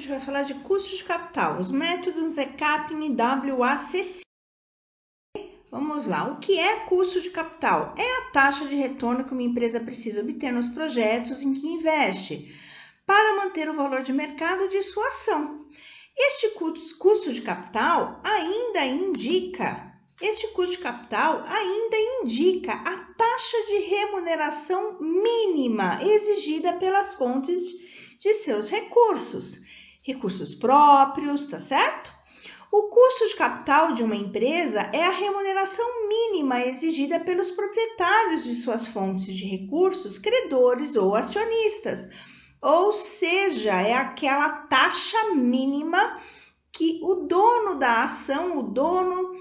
gente vai falar de custo de capital, os métodos ECAPM e WACC. Vamos lá, o que é custo de capital? É a taxa de retorno que uma empresa precisa obter nos projetos em que investe, para manter o valor de mercado de sua ação. Este custo de capital ainda indica a taxa de remuneração mínima exigida pelas fontes de seus recursos próprios, tá certo? O custo de capital de uma empresa é a remuneração mínima exigida pelos proprietários de suas fontes de recursos, credores ou acionistas. Ou seja, é aquela taxa mínima que o dono da ação, o dono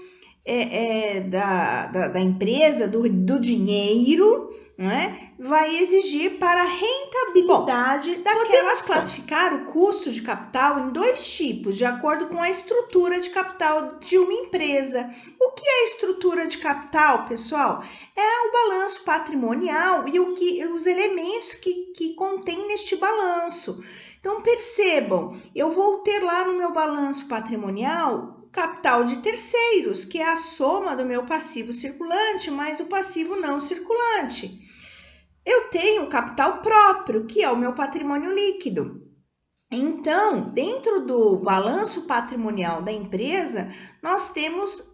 da empresa, do dinheiro, né, vai exigir para a rentabilidade daquela. Podemos classificar o custo de capital em dois tipos, de acordo com a estrutura de capital de uma empresa. O que é estrutura de capital, pessoal? É o balanço patrimonial e os elementos que contém neste balanço. Então, percebam, eu vou ter lá no meu balanço patrimonial capital de terceiros, que é a soma do meu passivo circulante mais o passivo não circulante. Eu tenho capital próprio, que é o meu patrimônio líquido. Então, dentro do balanço patrimonial da empresa, nós temos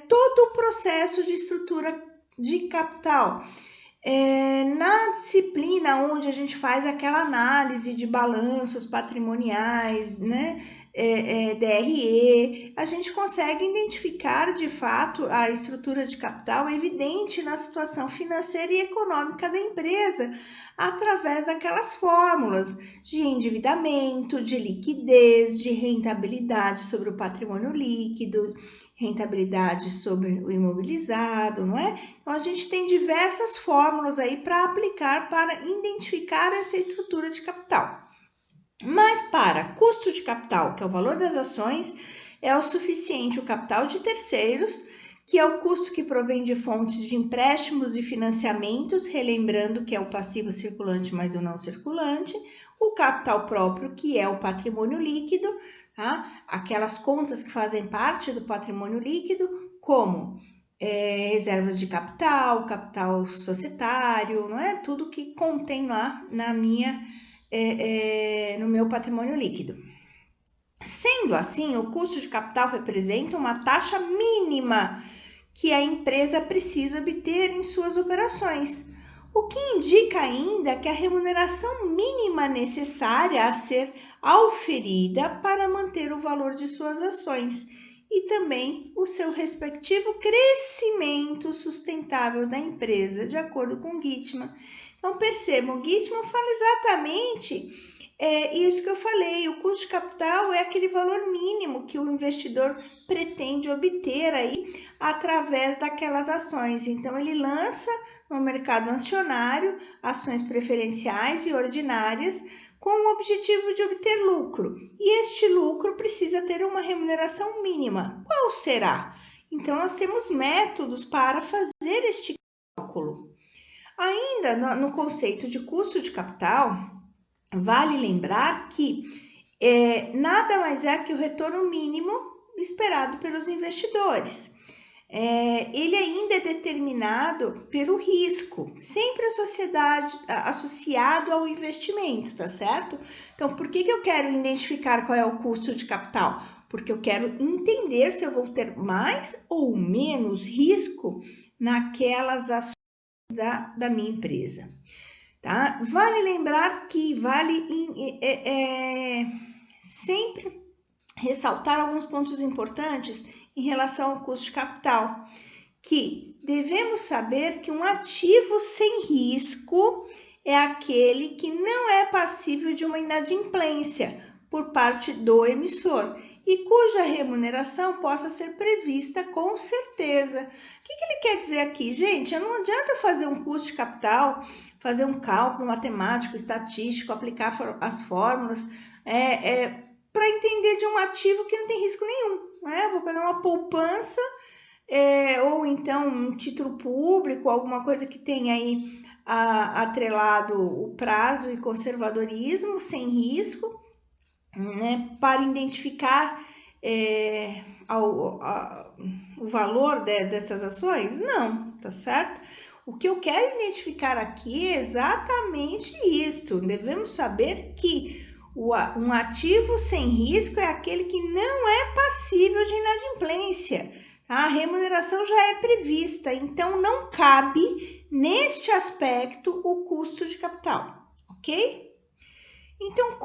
todo o processo de estrutura de capital. Na disciplina onde a gente faz aquela análise de balanços patrimoniais, né? DRE, a gente consegue identificar de fato a estrutura de capital evidente na situação financeira e econômica da empresa, através daquelas fórmulas de endividamento, de liquidez, de rentabilidade sobre o patrimônio líquido, rentabilidade sobre o imobilizado, não é? Então, a gente tem diversas fórmulas aí para aplicar para identificar essa estrutura de capital. Mas para custo de capital, que é o valor das ações, é o suficiente o capital de terceiros, que é o custo que provém de fontes de empréstimos e financiamentos, relembrando que é o passivo circulante mais o não circulante, o capital próprio, que é o patrimônio líquido, tá? Aquelas contas que fazem parte do patrimônio líquido, como reservas de capital, capital societário, não é? Tudo que contém lá no meu patrimônio líquido. Sendo assim, o custo de capital representa uma taxa mínima que a empresa precisa obter em suas operações, o que indica ainda que a remuneração mínima necessária a ser auferida para manter o valor de suas ações e também o seu respectivo crescimento sustentável da empresa, de acordo com Gitman. Então, percebam, Gitman fala exatamente isso que eu falei, o custo de capital é aquele valor mínimo que o investidor pretende obter aí através daquelas ações. Então, ele lança no mercado acionário ações preferenciais e ordinárias com o objetivo de obter lucro. E este lucro precisa ter uma remuneração mínima. Qual será? Então, nós temos métodos para fazer este cálculo. Ainda no conceito de custo de capital, vale lembrar que nada mais é que o retorno mínimo esperado pelos investidores. Ele ainda é determinado pelo risco, sempre associado ao investimento, tá certo? Então, por que eu quero identificar qual é o custo de capital? Porque eu quero entender se eu vou ter mais ou menos risco naquelas ações da minha empresa. Tá? Vale lembrar que sempre ressaltar alguns pontos importantes em relação ao custo de capital, que devemos saber que um ativo sem risco é aquele que não é passível de uma inadimplência por parte do emissor e cuja remuneração possa ser prevista com certeza. O que ele quer dizer aqui? Gente, não adianta fazer um custo de capital, fazer um cálculo matemático, estatístico, aplicar as fórmulas para entender de um ativo que não tem risco nenhum. Né? Vou pegar uma poupança ou então um título público, alguma coisa que tenha aí atrelado o prazo e conservadorismo, sem risco, né, para identificar o valor dessas ações? Não, tá certo? O que eu quero identificar aqui é exatamente isto. Devemos saber que um ativo sem risco é aquele que não é passível de inadimplência. A remuneração já é prevista, então não cabe neste aspecto o custo de capital, ok? Então,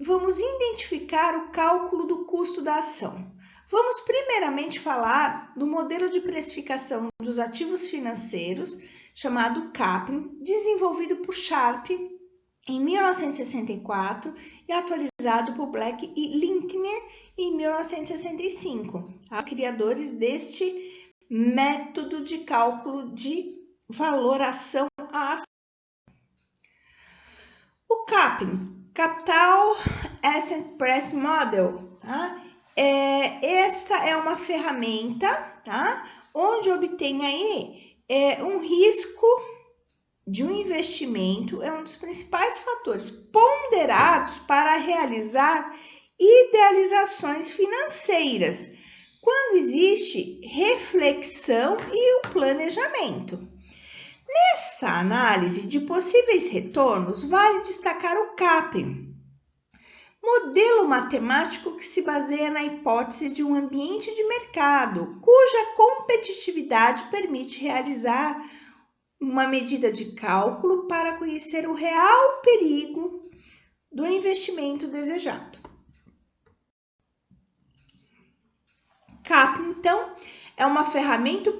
vamos identificar o cálculo do custo da ação. Vamos primeiramente falar do modelo de precificação dos ativos financeiros, chamado CAPM, desenvolvido por Sharpe em 1964 e atualizado por Black e Linkner em 1965, os criadores deste método de cálculo de valoração à ação. O CAPM, Capital Asset Price Model, tá? Esta é uma ferramenta, tá? Onde obtém aí um risco de um investimento, é um dos principais fatores ponderados para realizar idealizações financeiras, quando existe reflexão e o planejamento. Nessa análise de possíveis retornos, vale destacar o CAPM, modelo matemático que se baseia na hipótese de um ambiente de mercado, cuja competitividade permite realizar uma medida de cálculo para conhecer o real perigo do investimento desejado. CAPM, então, é uma ferramenta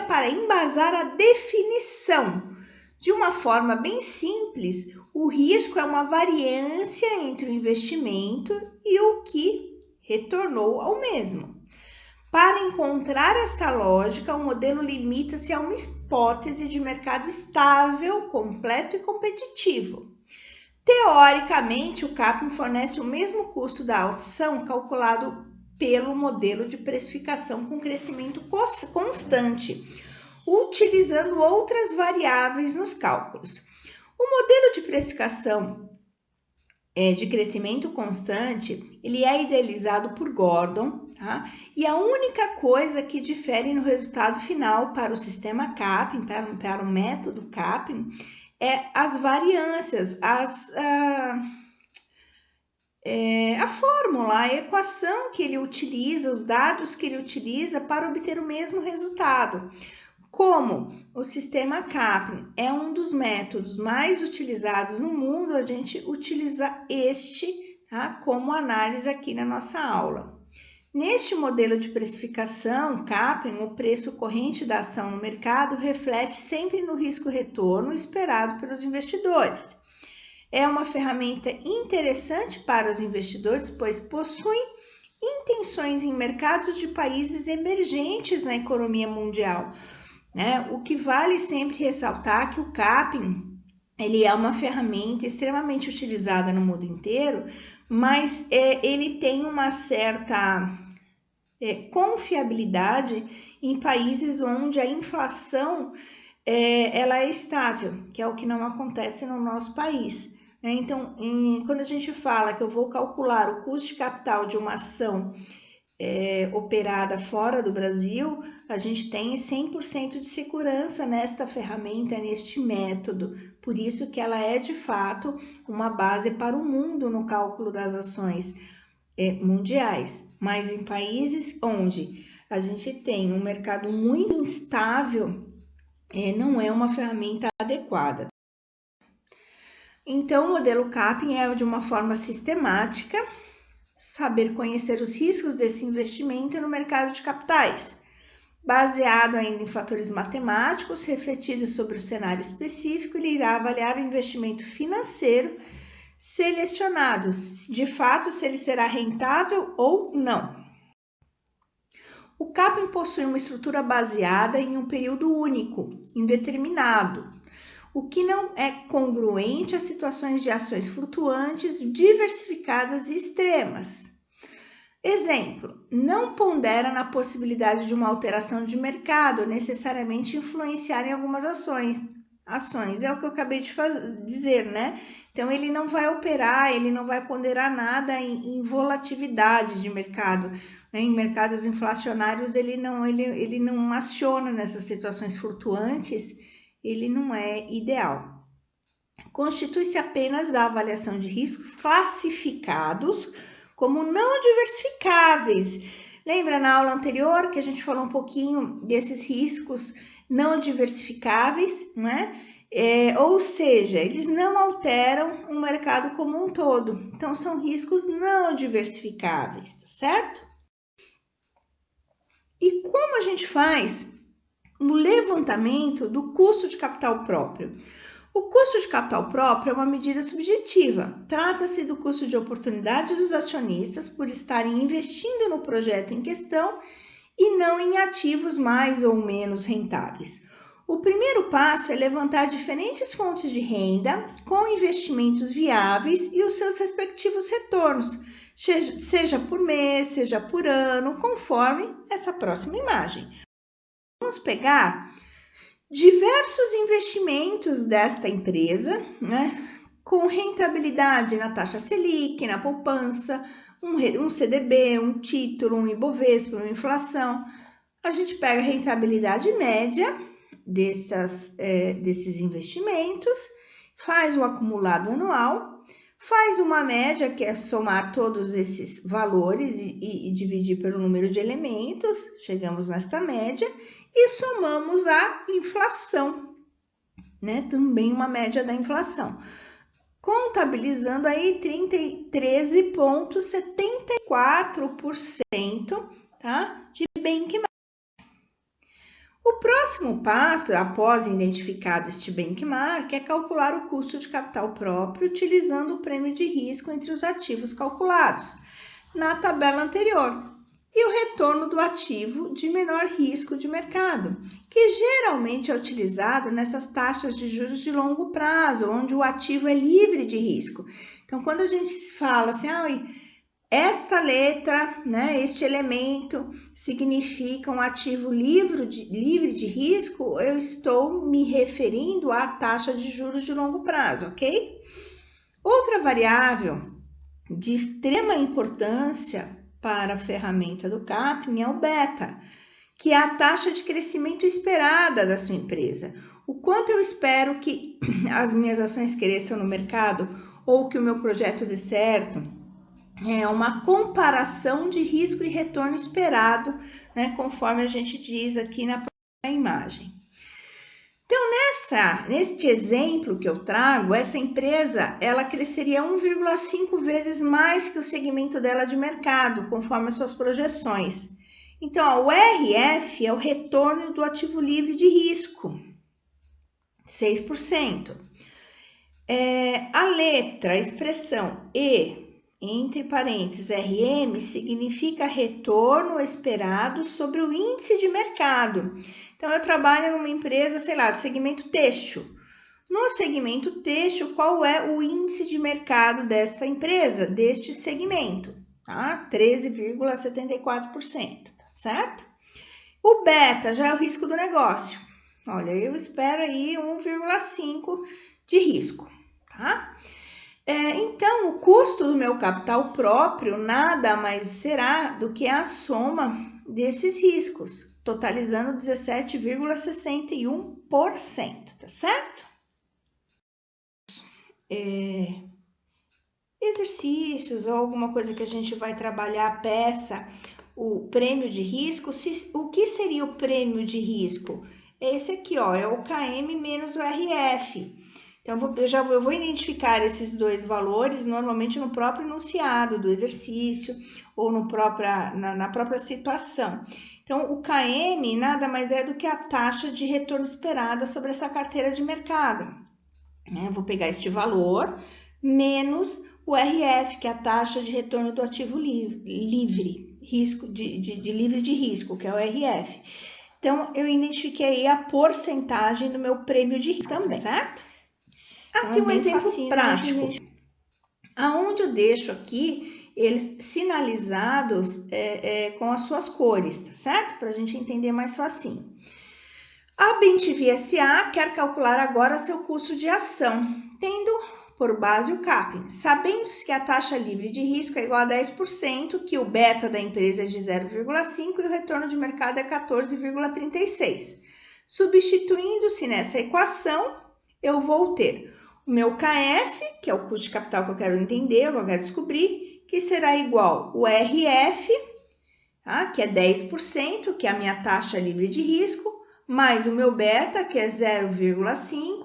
para embasar a definição. De uma forma bem simples, o risco é uma variância entre o investimento e o que retornou ao mesmo. Para encontrar esta lógica, o modelo limita-se a uma hipótese de mercado estável, completo e competitivo. Teoricamente, o CAPM fornece o mesmo custo da ação calculado pelo modelo de precificação com crescimento constante, utilizando outras variáveis nos cálculos. O modelo de precificação de crescimento constante, ele é idealizado por Gordon, tá? E a única coisa que difere no resultado final para o sistema CAPM, para o método CAPM, é as variâncias, a fórmula, a equação que ele utiliza, os dados que ele utiliza para obter o mesmo resultado. Como o sistema CAPM é um dos métodos mais utilizados no mundo, a gente utiliza este, tá, como análise aqui na nossa aula. Neste modelo de precificação, CAPM, o preço corrente da ação no mercado reflete sempre no risco-retorno esperado pelos investidores. É uma ferramenta interessante para os investidores, pois possui intenções em mercados de países emergentes na economia mundial. O que vale sempre ressaltar que o CAPM ele é uma ferramenta extremamente utilizada no mundo inteiro, mas ele tem uma certa confiabilidade em países onde a inflação ela é estável, que é o que não acontece no nosso país. Então, quando a gente fala que eu vou calcular o custo de capital de uma ação operada fora do Brasil, a gente tem 100% de segurança nesta ferramenta, neste método. Por isso que ela é, de fato, uma base para o mundo no cálculo das ações mundiais. Mas em países onde a gente tem um mercado muito instável, não é uma ferramenta adequada. Então, o modelo CAPM é de uma forma sistemática, saber conhecer os riscos desse investimento no mercado de capitais, baseado ainda em fatores matemáticos refletidos sobre o cenário específico, ele irá avaliar o investimento financeiro selecionado, de fato, se ele será rentável ou não. O CAPM possui uma estrutura baseada em um período único, indeterminado, o que não é congruente a situações de ações flutuantes, diversificadas e extremas. Exemplo, não pondera na possibilidade de uma alteração de mercado necessariamente influenciar em algumas ações. ações. É o que eu acabei de dizer, né? Então, ele não vai operar, ele não vai ponderar nada em volatilidade de mercado. Né? Em mercados inflacionários, ele não aciona nessas situações flutuantes, ele não é ideal. Constitui-se apenas da avaliação de riscos classificados como não diversificáveis. Lembra na aula anterior que a gente falou um pouquinho desses riscos não diversificáveis, né? Ou seja, eles não alteram o mercado como um todo. Então, são riscos não diversificáveis, tá certo? E como a gente faz o levantamento do custo de capital próprio? O custo de capital próprio é uma medida subjetiva. Trata-se do custo de oportunidade dos acionistas por estarem investindo no projeto em questão e não em ativos mais ou menos rentáveis. O primeiro passo é levantar diferentes fontes de renda com investimentos viáveis e os seus respectivos retornos, seja por mês, seja por ano, conforme essa próxima imagem. Vamos pegar diversos investimentos desta empresa, né, com rentabilidade na taxa Selic, na poupança, um CDB, um título, um Ibovespa, uma inflação. A gente pega a rentabilidade média desses investimentos, faz o acumulado anual, faz uma média, que é somar todos esses valores e dividir pelo número de elementos, chegamos nesta média, e somamos a inflação, né? Também uma média da inflação. Contabilizando aí 13,74%, tá? De benchmark. O próximo passo, após identificado este benchmark, é calcular o custo de capital próprio utilizando o prêmio de risco entre os ativos calculados na tabela anterior e o retorno do ativo de menor risco de mercado, que geralmente é utilizado nessas taxas de juros de longo prazo, onde o ativo é livre de risco. Então, quando a gente fala assim, esta letra, né, este elemento significa um ativo livre de risco, eu estou me referindo à taxa de juros de longo prazo, ok? Outra variável de extrema importância para a ferramenta do CAPM é o beta, que é a taxa de crescimento esperada da sua empresa. O quanto eu espero que as minhas ações cresçam no mercado ou que o meu projeto dê certo. É uma comparação de risco e retorno esperado, né, conforme a gente diz aqui na imagem. Então, neste exemplo que eu trago, essa empresa, ela cresceria 1,5 vezes mais que o segmento dela de mercado, conforme as suas projeções. Então, o RF é o retorno do ativo livre de risco, 6%. A letra, a expressão E, entre parênteses, RM, significa retorno esperado sobre o índice de mercado. Então, eu trabalho numa empresa, sei lá, do segmento têxtil. No segmento têxtil, qual é o índice de mercado desta empresa, deste segmento? Tá? 13,74%, tá certo? O beta já é o risco do negócio. Olha, eu espero aí 1,5 de risco, tá? Então, o custo do meu capital próprio nada mais será do que a soma desses riscos, totalizando 17,61%, tá certo? Exercícios ou alguma coisa que a gente vai trabalhar, peça, o prêmio de risco. O que seria o prêmio de risco? Esse aqui, ó, é o KM menos o RF. Então, eu vou identificar esses dois valores normalmente no próprio enunciado do exercício ou na própria situação. Então, o KM nada mais é do que a taxa de retorno esperada sobre essa carteira de mercado. Eu vou pegar este valor menos o RF, que é a taxa de retorno do ativo livre, risco de livre de risco, que é o RF. Então, eu identifiquei a porcentagem do meu prêmio de risco também, certo? Aqui um exemplo prático, aonde eu deixo aqui eles sinalizados com as suas cores, tá certo? Para a gente entender mais facinho. A BemTV SA quer calcular agora seu custo de ação, tendo por base o CAPM, sabendo-se que a taxa livre de risco é igual a 10%, que o beta da empresa é de 0,5 e o retorno de mercado é 14,36. Substituindo-se nessa equação, eu vou ter o meu KS, que é o custo de capital que eu quero entender, que eu quero descobrir, que será igual o RF, tá? Que é 10%, que é a minha taxa livre de risco, mais o meu beta, que é 0,5,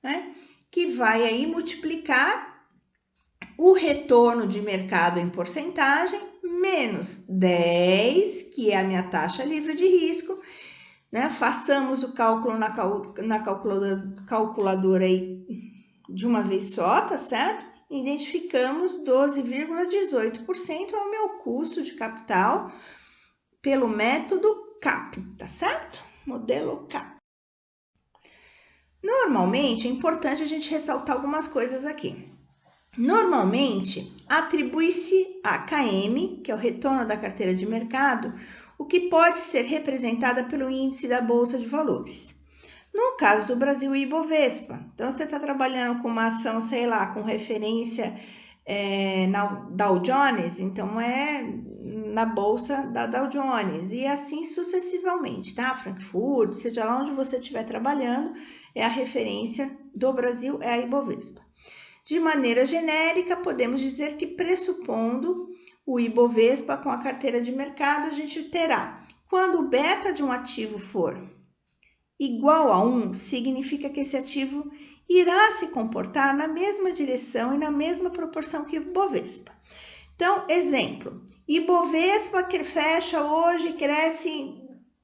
né? Que vai aí multiplicar o retorno de mercado em porcentagem, menos 10, que é a minha taxa livre de risco, né? Façamos o cálculo na calculadora aí de uma vez só, tá certo? Identificamos 12,18% é o meu custo de capital pelo método CAP, tá certo? Modelo CAP. Normalmente, é importante a gente ressaltar algumas coisas aqui. Normalmente, atribui-se a KM, que é o retorno da carteira de mercado, o que pode ser representada pelo índice da Bolsa de Valores. No caso do Brasil, o Ibovespa. Então, você está trabalhando com uma ação, sei lá, com referência na Dow Jones, então é na Bolsa da Dow Jones, e assim sucessivamente, tá? Frankfurt, seja lá onde você estiver trabalhando, é a referência do Brasil, é a Ibovespa. De maneira genérica, podemos dizer que pressupondo o Ibovespa com a carteira de mercado, a gente terá, quando o beta de um ativo for igual a 1, significa que esse ativo irá se comportar na mesma direção e na mesma proporção que o Ibovespa. Então, exemplo, Ibovespa que fecha hoje cresce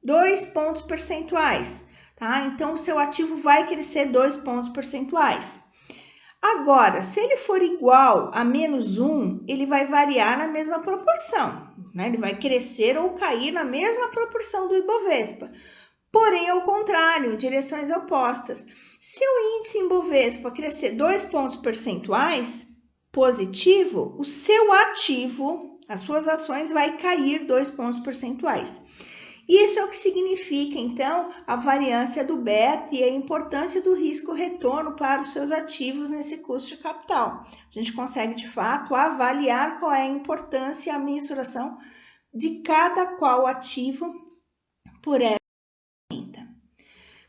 2 pontos percentuais, tá? Então, o seu ativo vai crescer 2 pontos percentuais. Agora, se ele for igual a menos 1, ele vai variar na mesma proporção, né? Ele vai crescer ou cair na mesma proporção do Ibovespa. Porém, ao contrário, direções opostas. Se o índice Ibovespa crescer 2 pontos percentuais positivo, o seu ativo, as suas ações, vai cair 2 pontos percentuais. Isso é o que significa, então, a variância do beta e a importância do risco-retorno para os seus ativos nesse custo de capital. A gente consegue, de fato, avaliar qual é a importância e a mensuração de cada qual ativo por essa.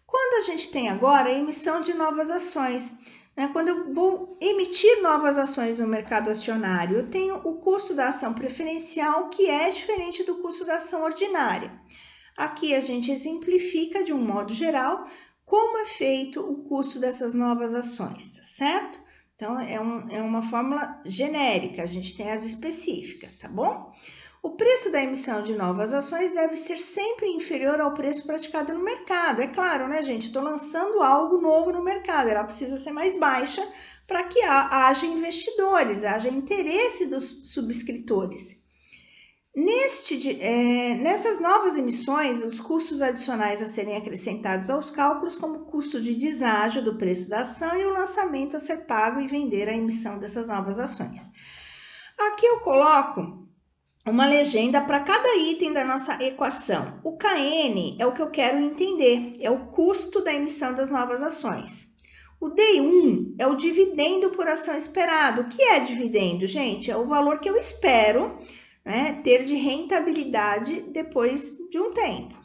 Quando a gente tem agora a emissão de novas ações, né? Quando eu vou emitir novas ações no mercado acionário, eu tenho o custo da ação preferencial, que é diferente do custo da ação ordinária. Aqui a gente exemplifica de um modo geral como é feito o custo dessas novas ações, tá certo? Então, é uma fórmula genérica, a gente tem as específicas, tá bom? O preço da emissão de novas ações deve ser sempre inferior ao preço praticado no mercado. É claro, né, gente? Estou lançando algo novo no mercado, ela precisa ser mais baixa para que haja investidores, haja interesse dos subscritores. Nessas novas emissões, os custos adicionais a serem acrescentados aos cálculos, como o custo de deságio do preço da ação e o lançamento a ser pago e vender a emissão dessas novas ações. Aqui eu coloco uma legenda para cada item da nossa equação. O KN é o que eu quero entender, é o custo da emissão das novas ações. O D1 é o dividendo por ação esperado. O que é dividendo, gente? É o valor que eu espero, né, ter de rentabilidade depois de um tempo.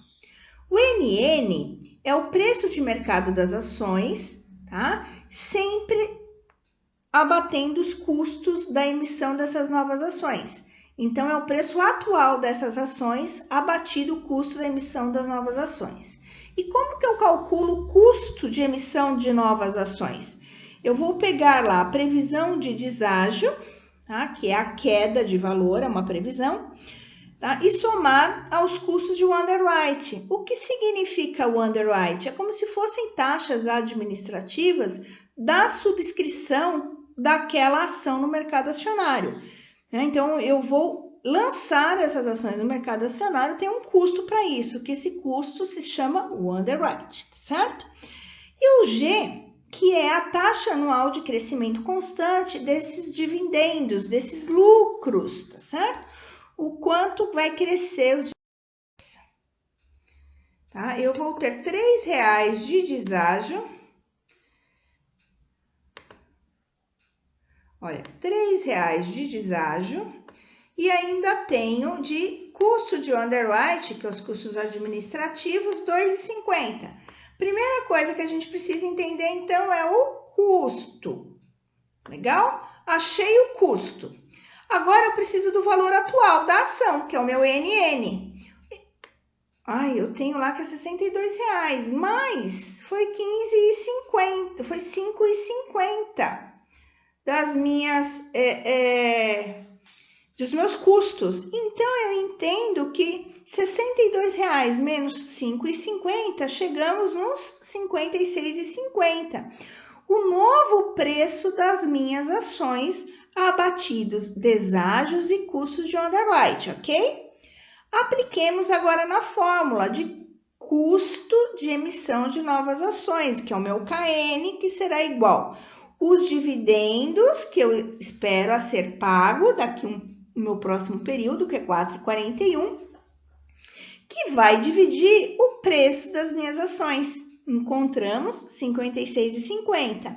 O NN é o preço de mercado das ações, tá? Sempre abatendo os custos da emissão dessas novas ações. Então, é o preço atual dessas ações abatido o custo da emissão das novas ações. E como que eu calculo o custo de emissão de novas ações? Eu vou pegar lá a previsão de deságio, tá? Que é a queda de valor, é uma previsão, tá? E somar aos custos de underwrite. O que significa o underwrite? É como se fossem taxas administrativas da subscrição daquela ação no mercado acionário. Então, eu vou lançar essas ações no mercado acionário, tem um custo para isso, que esse custo se chama o underwrite, certo? E o G, que é a taxa anual de crescimento constante desses dividendos, desses lucros, tá certo? O quanto vai crescer os dividendos. tá? Eu vou ter R$ 3 de deságio. Olha, R$ 3 de deságio. E ainda tenho de custo de underwrite, que é os custos administrativos, R$ 2,50. Primeira coisa que a gente precisa entender, então, é o custo. Legal? Achei o custo. Agora, eu preciso do valor atual da ação, que é o meu NN. Ai, eu tenho lá que é R$ 62, mas foi 15,50, foi 5,50 das minhas... dos meus custos. Então, eu entendo que R$ 62 menos 5,50, chegamos nos R$ 56,50. O novo preço das minhas ações abatidos deságios e custos de underwrite, ok? Apliquemos agora na fórmula de custo de emissão de novas ações, que é o meu KN, que será igual os dividendos que eu espero a ser pago daqui no meu próximo período, que é 4,41, que vai dividir o preço das minhas ações. Encontramos R$ 56,50.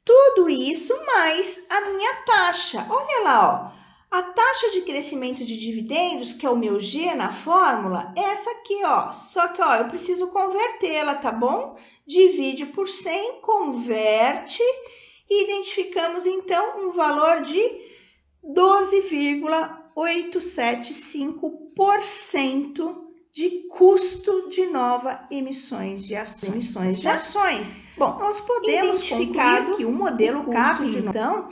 Tudo isso mais a minha taxa. Olha lá, ó. A taxa de crescimento de dividendos, que é o meu G na fórmula, é essa aqui, ó. Só que, ó, eu preciso convertê-la, tá bom? Divide por 100, converte e identificamos, então, um valor de 12,875% de custo de nova emissões de ações. Bom, nós podemos identificar que o modelo CAPM, então,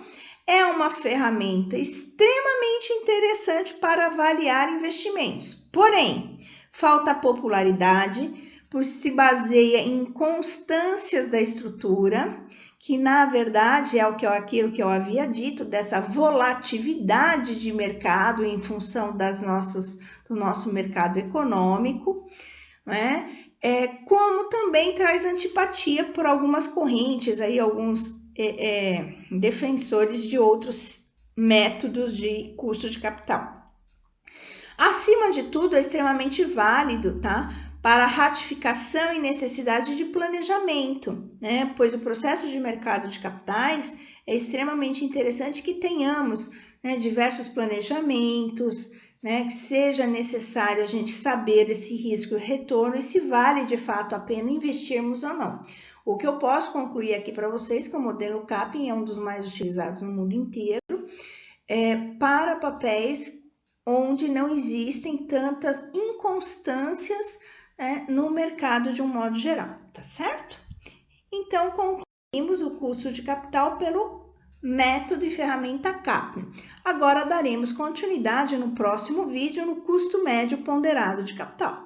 é uma ferramenta extremamente interessante para avaliar investimentos. Porém, falta popularidade, por se baseia em constâncias da estrutura, que na verdade é aquilo que eu havia dito, dessa volatilidade de mercado em função do nosso mercado econômico, né? Como também traz antipatia por algumas correntes, aí alguns defensores de outros métodos de custo de capital. Acima de tudo, é extremamente válido, tá? Para ratificação e necessidade de planejamento, né? Pois o processo de mercado de capitais é extremamente interessante que tenhamos, né, diversos planejamentos, né, que seja necessário a gente saber esse risco e retorno e se vale de fato a pena investirmos ou não. O que eu posso concluir aqui para vocês que o modelo CAPM é um dos mais utilizados no mundo inteiro para papéis onde não existem tantas inconstâncias no mercado de um modo geral, tá certo? Então, concluímos o custo de capital pelo método e ferramenta CAPM. Agora, daremos continuidade no próximo vídeo no custo médio ponderado de capital.